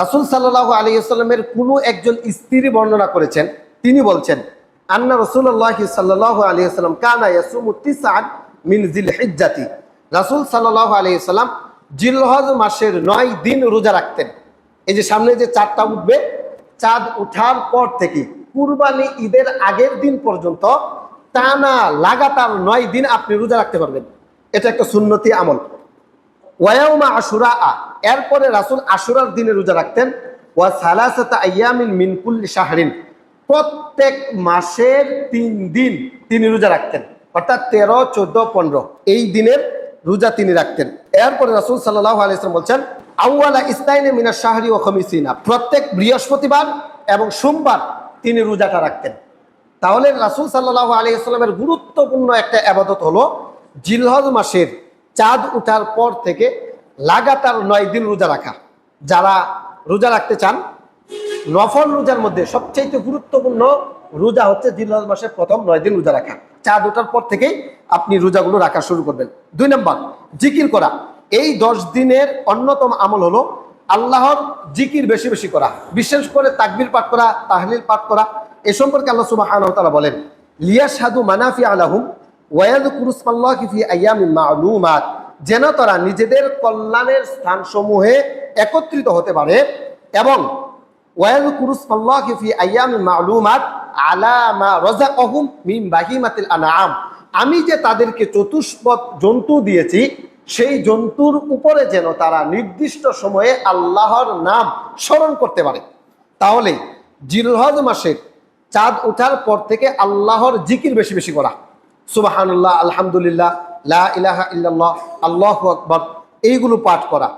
রাসূল সাল্লাল্লাহু আলাইহি ওয়াসাল্লামের কোনো একজন স্ত্রী বর্ণনা করেছেন, তিনি বলছেন আন্না রাসূলুল্লাহ সাল্লাল্লাহু আলাইহি ওয়াসাল্লাম কানা ইয়াসুমু তিসআন মিন যিলহিজ্জাতি। রাসূল সাল্লাল্লাহু আলাইহি ওয়াসাল্লাম জিলহজ মাসের 9 দিন রোজা রাখতেন। এই যে সামনে যে চাঁদটা উঠবে, চাঁদ ওঠার পর থেকে কুরবানি ঈদের আগের দিন পর্যন্ত টানা লাগাতার 9 দিন আপনি রোজা রাখতে পারবেন। এটা একটা সুন্নতি আমল। ওয়ায়াউমা আশুরা, এরপরে রাসূল আশুরার দিনে রোজা রাখতেন। ওয়া সালাসাতা আইয়ামিন মিন কুল্লি শাহরিন, প্রত্যেক মাসের 3 দিন তিনি রোজা রাখতেন, অর্থাৎ 13, 14, 15 এই দিনের রোজা তিনি রাখতেন। এরপরে রাসূল সাল্লাল্লাহু আলাইহি ওয়াসাল্লাম বলছেন আউয়ালা ইসনাইনি মিনাশ শাহরি ওয়া খামিসিনা, প্রত্যেক বৃহস্পতিবার এবং সোমবার তিনি রোজাটা রাখতেন। তাহলে রাসূল সাল্লাল্লাহু আলাইহি ওয়াসাল্লামের গুরুত্বপূর্ণ একটা ইবাদত হলো জিলহজ মাসের চাঁদ ওঠার পর থেকে লাগাতার 9 দিন রোজা রাখা। যারা রোজা রাখতে চান, নফল রোজার মধ্যে সবচেয়ে গুরুত্বপূর্ণ রোজা হচ্ছে জিলহজ মাসের প্রথম 9 দিন রোজা রাখা। চাঁদ ওঠার পর থেকেই আপনি রোজাগুলো রাখা শুরু করবেন। 2 নম্বর, জিকির করা। এই 10 দিনের অন্যতম আমল হলো আল্লাহর জিকির বেশি বেশি করা, বিশেষ করে তাকবীর পাঠ করা, তাহলিল পাঠ করা। এ সম্পর্কে আল্লাহ সুবহানাহু ওয়া তাআলা বলেন লিয়াশহাদু মানাফিআ লাহুম ওয়া ইয়াযকুরু ইসমাল্লাহি ফি আইয়ামিন মা'লুমাত, যেন তারা নিজেদের কল্যাণের স্থানসমূহে একত্রিত হতে পারে এবং ওয়া ইয়াযকুরু ইসমাল্লাহি ফি আইয়ামিন মা'লুমাত আলা মা রাযাকাহুম মিন বাহিমাতিল আনআম, আমি যে তাদেরকে চতুষ্পদ জন্তু দিয়েছি সেই জন্তুর উপরে যেন তারা নির্দিষ্ট সময়ে আল্লাহর নাম স্মরণ করতে পারে। তাহলে জিলহজ মাসের চাঁদ ওঠার পর থেকে আল্লাহর জিকির বেশি বেশি করা, সুবহানাল্লাহ, আলহামদুলিল্লাহ, লা ইলাহা ইল্লাল্লাহ, আল্লাহু আকবার, এইগুলো পাঠ করা।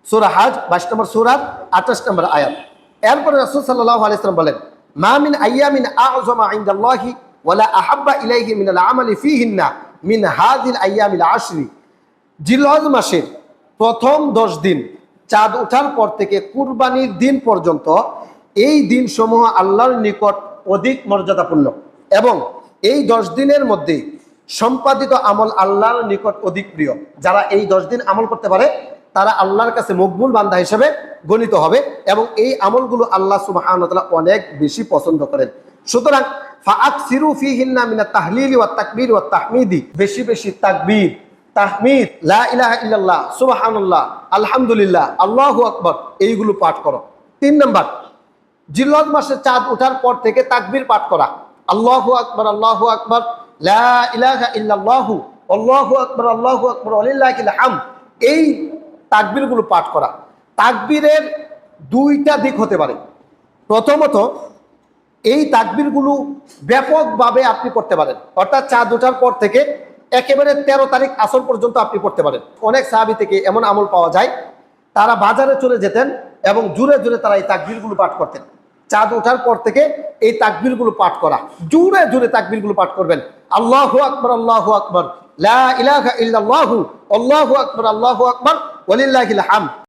সূরা হজ 22 নম্বর সূরার 28 নম্বর আয়াত। এরপরে রাসূল সাল্লাল্লাহু আলাইহি ওয়াসাল্লাম বলেন মা মিন আইয়ামিন আ'যামা ইনদাল্লাহি ওয়ালা আহাব্বা ইলাইহি মিনাল আমালি ফীহিন্না মিন হাযিল আইয়ামিল আশরি, জিলহজ মাসের প্রথম 10 দিন চাঁদ ওঠার পর থেকে কুরবানির দিন পর্যন্ত এই দিনসমূহ আল্লাহর নিকট অধিক মর্যাদাপূর্ণ এবং এই 10 দিনের মধ্যে সম্পাদিত আমল আল্লাহর নিকট অধিক প্রিয়। যারা এই 10 দিন আমল করতে পারে তারা আল্লাহর কাছে মকবুল বান্দা হিসেবে গণিত হবে এবং এই আমলগুলো আল্লাহ সুবহানাহু ওয়া তাআলা অনেক বেশি পছন্দ করেন। সুতরাং ফাআকসিরু ফীহিন্না মিনাত তাহলিলি ওয়াত তাকবীর ওয়াত তাহমিদি, বেশি বেশি তাকবীর, তাহমিদ, লা ইলাহা ইল্লাল্লাহ, সুবহানাল্লাহ, আলহামদুলিল্লাহ, আল্লাহু আকবার, এইগুলো পাঠ করো। 3 নম্বর, জিলহজ মাসে চাঁদ ওঠার পর থেকে তাকবীর পাঠ করা, আল্লাহু আকবার, আল্লাহু আকবার, লা ইলাহা ইল্লাল্লাহু, আল্লাহু আকবার, আল্লাহু আকবার, ওয়ালিল্লাহিল হামদ, এই তাকবীরগুলো পাঠ করা। তাকবীরের 2টা দিক হতে পারে। প্রথমত, এই তাকবীরগুলো ব্যাপকভাবে আপনি করতে পারেন, অর্থাৎ চাঁদ ওঠার পর থেকে একেবারে 13 তারিখ আসর পর্যন্ত আপনি করতে পারেন। অনেক সাহাবী থেকে এমন আমল পাওয়া যায়, তারা বাজারে চলে যেতেন এবং জোরে জোরে তারা এই তাকবীরগুলো পাঠ করতেন। চাঁদ ওঠার পর থেকে এই তাকবীরগুলো পাঠ করা, জোরে জোরে তাকবীরগুলো পাঠ করবেন, আল্লাহু আকবার, আল্লাহু আকবার, লা ইলাহা ইল্লাল্লাহু, আল্লাহু আকবার, আল্লাহু আকবার, ওয়ালিল্লাহিল হামদ।